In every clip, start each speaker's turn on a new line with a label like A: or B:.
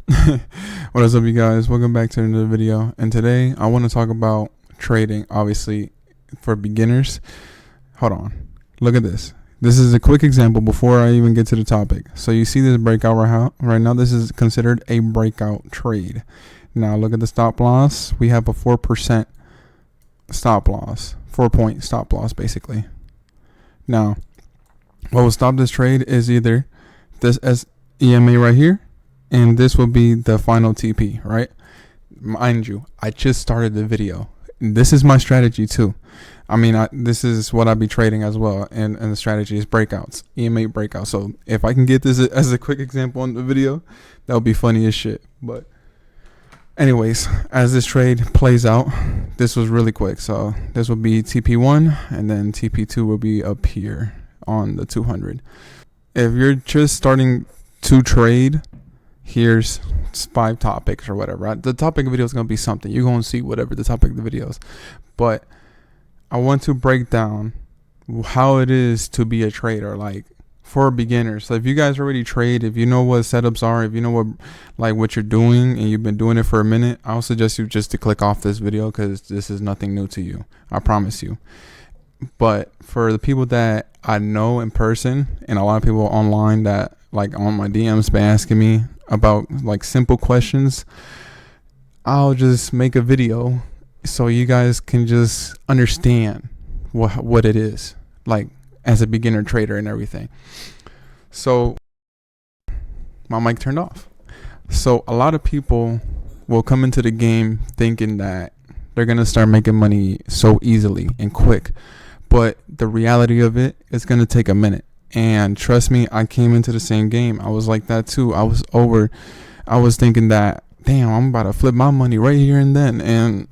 A: What is up, you guys? Welcome back to another video. And today I want to talk about trading, obviously, for beginners. Hold on. Look at this. This is a quick example before I even get to the topic. So you see this breakout right now. This is considered a breakout trade. Now look at the stop loss. We have a 4% stop loss. 4-point stop loss, basically. Now, what will stop this trade is either this as EMA right here, and this will be the final TP, right? Mind you, I just started the video. This is my strategy too. I mean, this is what I be trading as well, and the strategy is breakouts, EMA breakouts. So if I can get this as a quick example on the video, that would be funny as shit. But anyways, as this trade plays out, this was really quick. So this will be TP1, and then TP2 will be up here on the 200. If you're just starting to trade, here's 5 topics or whatever. Right? The topic of the video is going to be something. You're going to see whatever the topic of the video is. But I want to break down how it is to be a trader, like for beginners. So if you guys already trade, if you know what setups are, if you know what you're doing and you've been doing it for a minute, I'll suggest you just to click off this video because this is nothing new to you. I promise you. But for the people that I know in person and a lot of people online that like on my DMs been asking me about like simple questions, I'll just make a video so you guys can just understand what it is like as a beginner trader and everything. So my mic turned off. So a lot of people will come into the game thinking that they're gonna start making money so easily and quick, but the reality of it is gonna take a minute. And trust me, I came into the same game. I was like that too. I was thinking that, damn, I'm about to flip my money right here and then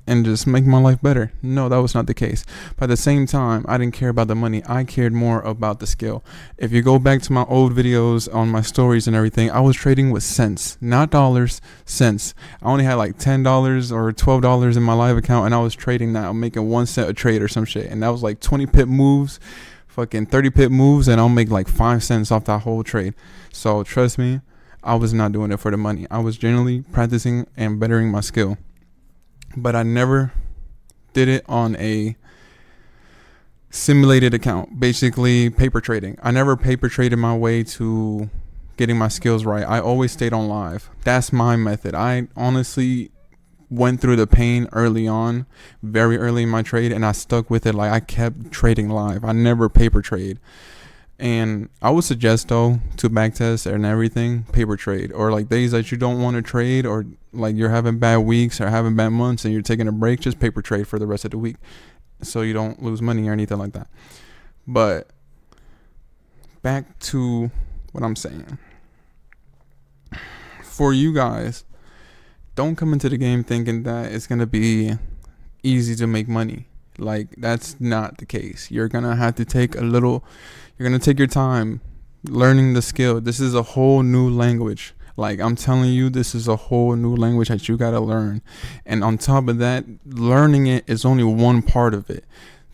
A: and just make my life better. No, that was not the case. But at the same time, I didn't care about the money. I cared more about the skill. If you go back to my old videos on my stories and everything, I was trading with cents, not dollars, cents. I only had like $10 or $12 in my live account, and I was trading that. I'm making 1 cent a trade or some shit. And that was like 20 pip moves, fucking 30 pip moves, and I'll make like 5 cents off that whole trade. So trust me, I was not doing it for the money. I was generally practicing and bettering my skill. But I never did it on a simulated account, basically paper trading. I never paper traded my way to getting my skills right. I always stayed on live. That's my method. I honestly went through the pain early on, very early in my trade, and I stuck with it. Like I kept trading live. I never paper trade. And I would suggest though to backtest and everything, paper trade, or like days that you don't want to trade, or like you're having bad weeks or having bad months and you're taking a break, just paper trade for the rest of the week so you don't lose money or anything like that. But back to what I'm saying. For you guys, don't come into the game thinking that it's going to be easy to make money. Like that's not the case. You're going to have to take you're going to take your time learning the skill. This is a whole new language. Like I'm telling you, this is a whole new language that you got to learn. And on top of that, learning it is only one part of it.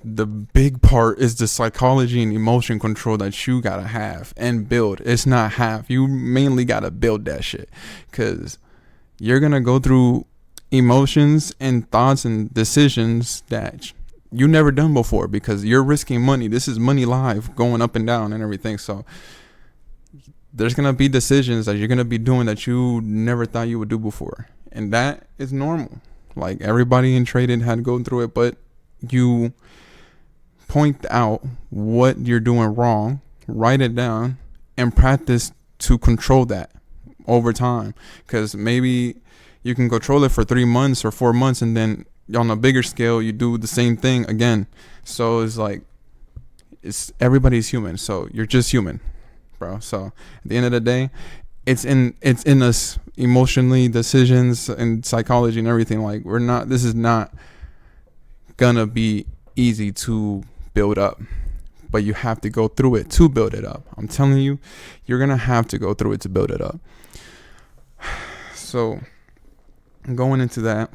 A: The big part is the psychology and emotion control that you got to have and build. It's not half. You mainly got to build that shit, because you're going to go through emotions and thoughts and decisions that you never done before, because you're risking money. This is money live, going up and down and everything. So there's going to be decisions that you're going to be doing that you never thought you would do before. And that is normal. Like everybody in trading had to go through it, but you point out what you're doing wrong, write it down, and practice to control that over time. Because maybe you can control it for 3 months or 4 months, and then on a bigger scale you do the same thing again. So it's like, everybody's human, so you're just human, bro. So at the end of the day, it's in us emotionally, decisions and psychology and everything. Like this is not gonna be easy to build up, but you have to go through it to build it up. I'm telling you, you're gonna have to go through it to build it up. So going into that,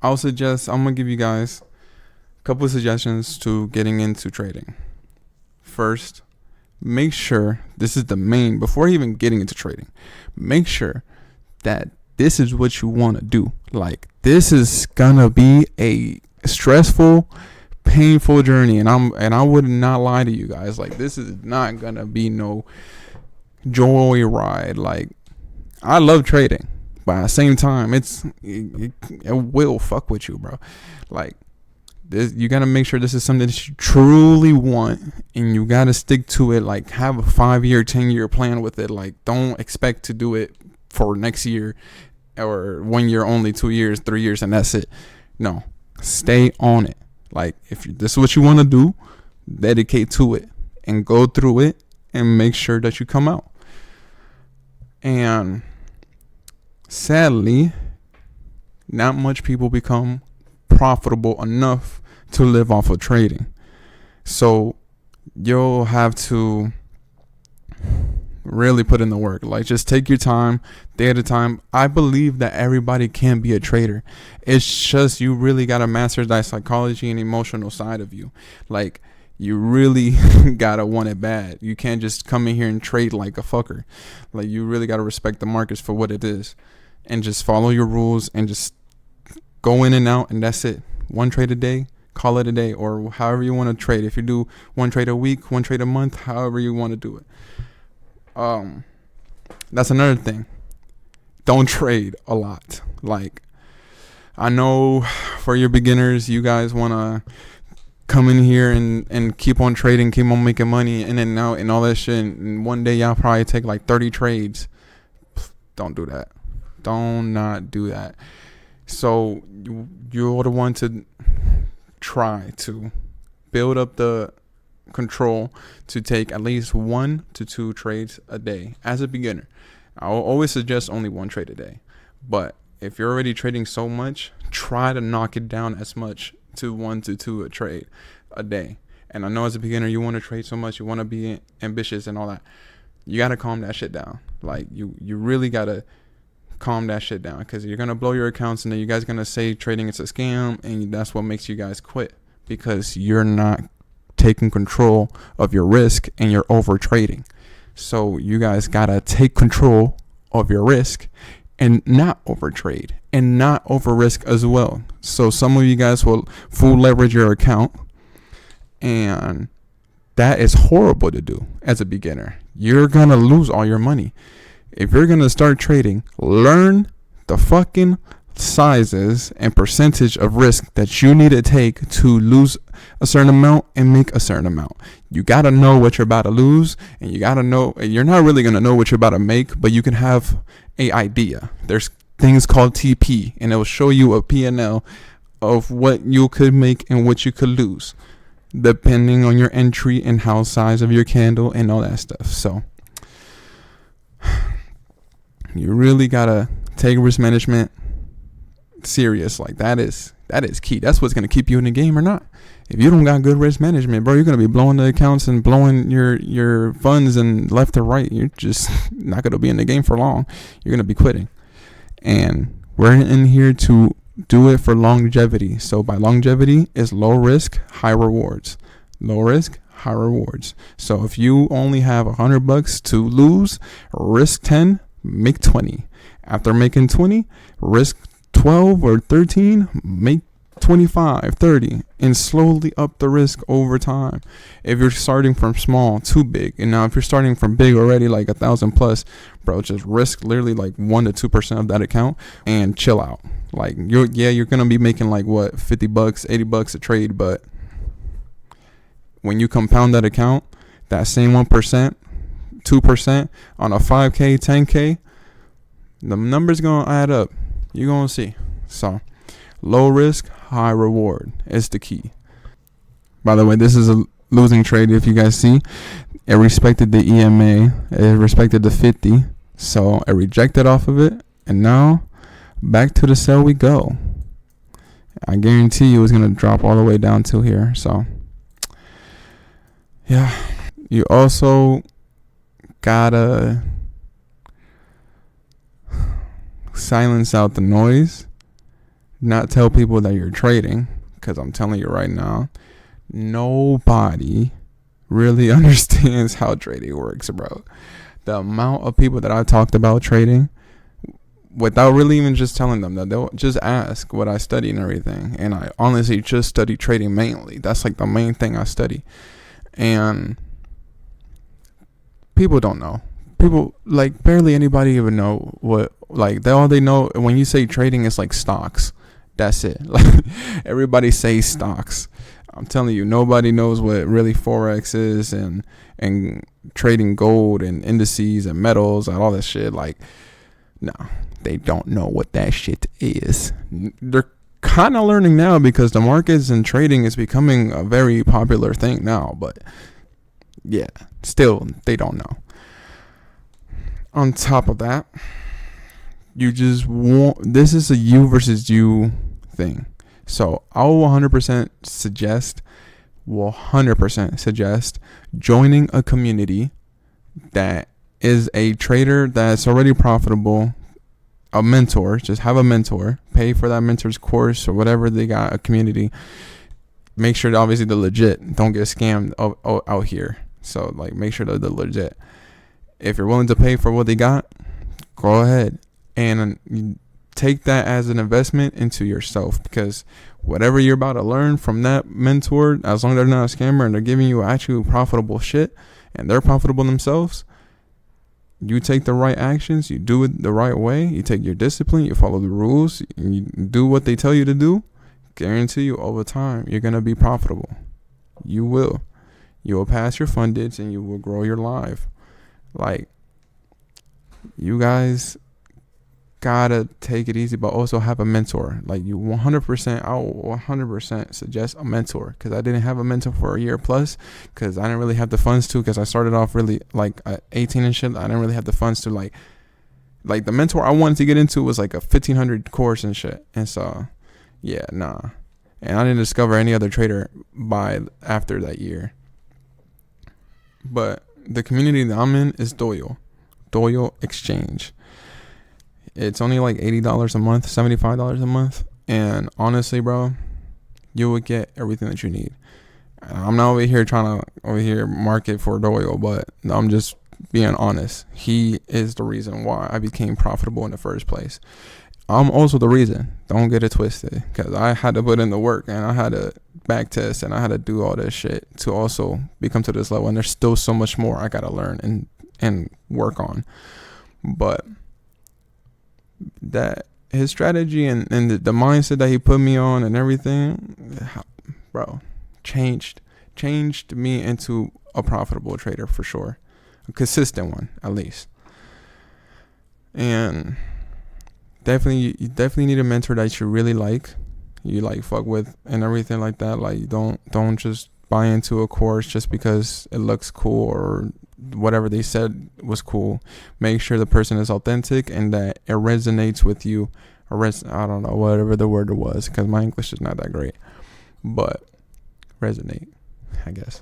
A: I'm gonna give you guys a couple of suggestions to getting into trading. First, make sure this is the main, before even getting into trading, make sure that this is what you want to do. Like, this is gonna be a stressful, painful journey, and I would not lie to you guys. Like, this is not gonna be no joy ride. Like, I love trading, but at the same time, it will fuck with you, bro. Like, this, you gotta make sure this is something that you truly want, and you gotta stick to it. Like, have a 5-year, 10-year plan with it. Like, don't expect to do it for next year or 1 year only, 2 years, 3 years, and that's it. No, stay on it. Like, if this is what you want to do, dedicate to it and go through it and make sure that you come out. And sadly, not much people become profitable enough to live off of trading. So you'll have to really put in the work. Like, just take your time, day at a time. I believe that everybody can be a trader. It's just you really got to master that psychology and emotional side of you. Like, you really gotta want it bad. You can't just come in here and trade like a fucker. Like, you really gotta respect the markets for what it is, and just follow your rules and just go in and out, and that's it. One trade a day, call it a day, or however you want to trade. If you do one trade a week, one trade a month, however you want to do it. That's another thing. Don't trade a lot. Like, I know for your beginners, you guys want to come in here and keep on trading, keep on making money in and out and all that shit. And one day y'all probably take like 30 trades. Don't do that. Don't not do that. So you're the one to try to build up the control to take at least 1 to 2 trades a day as a beginner. I'll always suggest only 1 trade a day. But if you're already trading so much, try to knock it down as much to 1 to 2 a trade a day. And I know as a beginner you want to trade so much, you want to be ambitious and all that. You got to calm that shit down. Like, you really got to calm that shit down, because you're going to blow your accounts, and then you guys going to say trading is a scam, and that's what makes you guys quit, because you're not taking control of your risk and you're over trading. So you guys got to take control of your risk and not overtrade and not over risk as well. So some of you guys will full leverage your account, and that is horrible to do as a beginner. You're going to lose all your money. If you're going to start trading, learn the fucking sizes and percentage of risk that you need to take to lose a certain amount and make a certain amount. You got to know what you're about to lose, and you got to know, you're not really going to know what you're about to make, but you can have a idea. There's things called TP, and it will show you a P&L of what you could make and what you could lose, depending on your entry and how size of your candle and all that stuff. So you really gotta take risk management serious. Like, that is key. That's what's gonna keep you in the game or not. If you don't got good risk management, bro, you're gonna be blowing the accounts and blowing your funds and left to right. You're just not gonna be in the game for long. You're gonna be quitting. And we're in here to do it for longevity. So by longevity is low risk, high rewards. Low risk, high rewards. So if you only have $100 to lose, risk 10, make 20. After making 20, risk 12 or 13, make 25, 30, and slowly up the risk over time. If you're starting from small to big, and now if you're starting from big already, like 1,000 plus, bro, just risk literally like 1 to 2% of that account and chill out. Like, you're gonna be making like what, $50, $80 a trade, but when you compound that account, that same 1%, 2% on a 5K, 10K, the numbers gonna add up. You're gonna see. So low risk, high reward is the key. By the way, this is a losing trade. If you guys see, it respected the EMA, it respected the 50, so I rejected off of it, and now back to the sell we go. I guarantee you it's gonna drop all the way down to here. So yeah, you also gotta silence out the noise, not tell people that you're trading, because I'm telling you right now, nobody really understands how trading works, bro. The amount of people that I talked about trading without really even just telling them that, they'll just ask what I study and everything. And I honestly just study trading mainly. That's like the main thing I study. And people don't know. People, like, barely anybody even know what, like, all they know when you say trading is like stocks. That's it. Like, everybody says stocks. I'm telling you, nobody knows what really forex is, and trading gold and indices and metals and all that shit. Like, no, they don't know what that shit is. They're kind of learning now because the markets and trading is becoming a very popular thing now. But yeah, still they don't know. On top of that, you just want, this is a you versus you thing. So I'll 100% suggest joining a community that is a trader that's already profitable. A mentor, just have a mentor, pay for that mentor's course or whatever they got, a community. Make sure that obviously they're legit. Don't get scammed out here. So like, make sure that they're legit. If you're willing to pay for what they got, go ahead and take that as an investment into yourself, because whatever you're about to learn from that mentor, as long as they're not a scammer and they're giving you actual profitable shit and they're profitable themselves, you take the right actions, you do it the right way, you take your discipline, you follow the rules, you do what they tell you to do, guarantee you over time you're going to be profitable. You will pass your fundage and you will grow your life. Like, you guys gotta take it easy, but also have a mentor. Like, you 100%, I will 100% suggest a mentor, because I didn't have a mentor for a year plus, because I didn't really have the funds to, because I started off really like at 18 and shit. I didn't really have the funds to like the mentor I wanted to get into was like a 1,500 course and shit. And so yeah, nah. And I didn't discover any other trader by after that year. But the community that I'm in is Doyle Exchange. It's only like $80 a month, $75 a month. And honestly, bro, you would get everything that you need. I'm not over here trying to market for Doyle, but I'm just being honest. He is the reason why I became profitable in the first place. I'm also the reason. Don't get it twisted, because I had to put in the work and I had to back test and I had to do all this shit to also become to this level. And there's still so much more I got to learn and work on. But that his strategy and the mindset that he put me on and everything, bro, changed me into a profitable trader for sure, a consistent one at least. And you definitely need a mentor that you really like, fuck with and everything like that. Like, don't just buy into a course just because it looks cool or whatever they said was cool. Make sure the person is authentic and that it resonates with you. I don't know, whatever the word was, because my English is not that great. But resonate, I guess.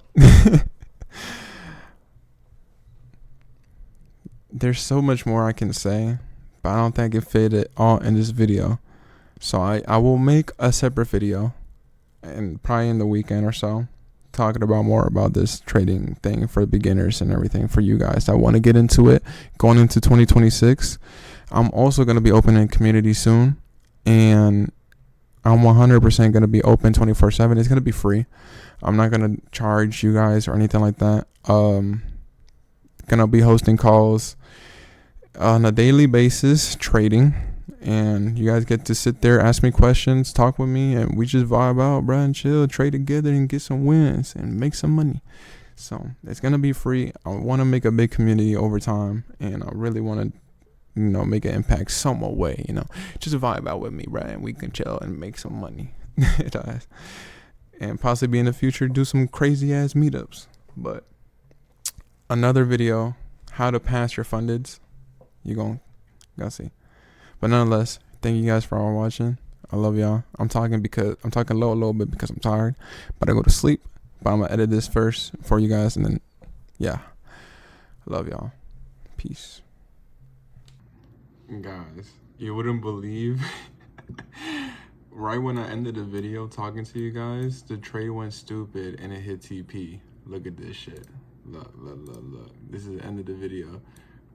A: There's so much more I can say, but I don't think it fit it all in this video. So I will make a separate video, and probably in the weekend or so, talking about more about this trading thing for beginners and everything for you guys that want to get into it going into 2026. I'm also going to be opening a community soon, and I'm 100% going to be open 24/7. It's going to be free. I'm not going to charge you guys or anything like that. Going to be hosting calls on a daily basis, trading, and you guys get to sit there, ask me questions, talk with me, and we just vibe out, bro, and chill, trade together and get some wins and make some money. So it's going to be free. I want to make a big community over time, and I really want to, make an impact some way, just vibe out with me, bro, and we can chill and make some money. And possibly in the future do some crazy ass meetups. But another video, how to pass your fundeds, you gotta see. But nonetheless, thank you guys for all watching. I love y'all. I'm talking low a little bit because I'm tired, but I go to sleep. But I'm gonna edit this first for you guys, and then yeah, I love y'all. Peace. Guys, you wouldn't believe right when I ended the video talking to you guys, the trade went stupid and it hit TP. Look at this shit. Look. This is the end of the video.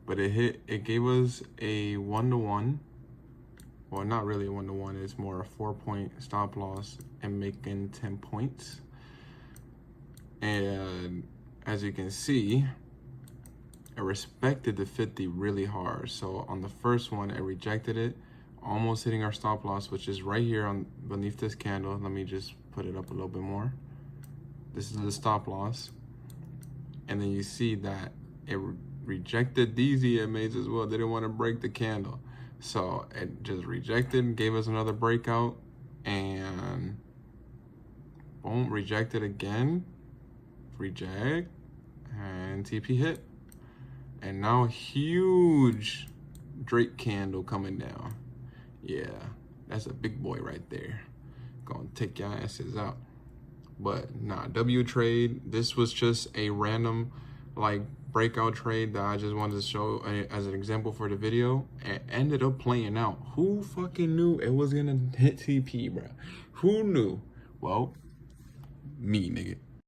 A: But it gave us a 1-to-1. Well, not really a 1-to-1. It's more a 4-point stop loss and making 10 points. And as you can see, it respected the 50 really hard. So on the first one, it rejected it, almost hitting our stop loss, which is right here on beneath this candle. Let me just put it up a little bit more. This is the stop loss. And then you see that it rejected these EMAs as well. They didn't want to break the candle. So it just rejected, gave us another breakout, and boom, rejected again, reject, and TP hit. And now a huge Drake candle coming down. Yeah, that's a big boy right there. Gonna take your asses out. But nah, W trade, this was just a random like breakout trade that I just wanted to show as an example for the video. It ended up playing out. Who fucking knew it was gonna hit TP, bro? Who knew? Well, me, nigga.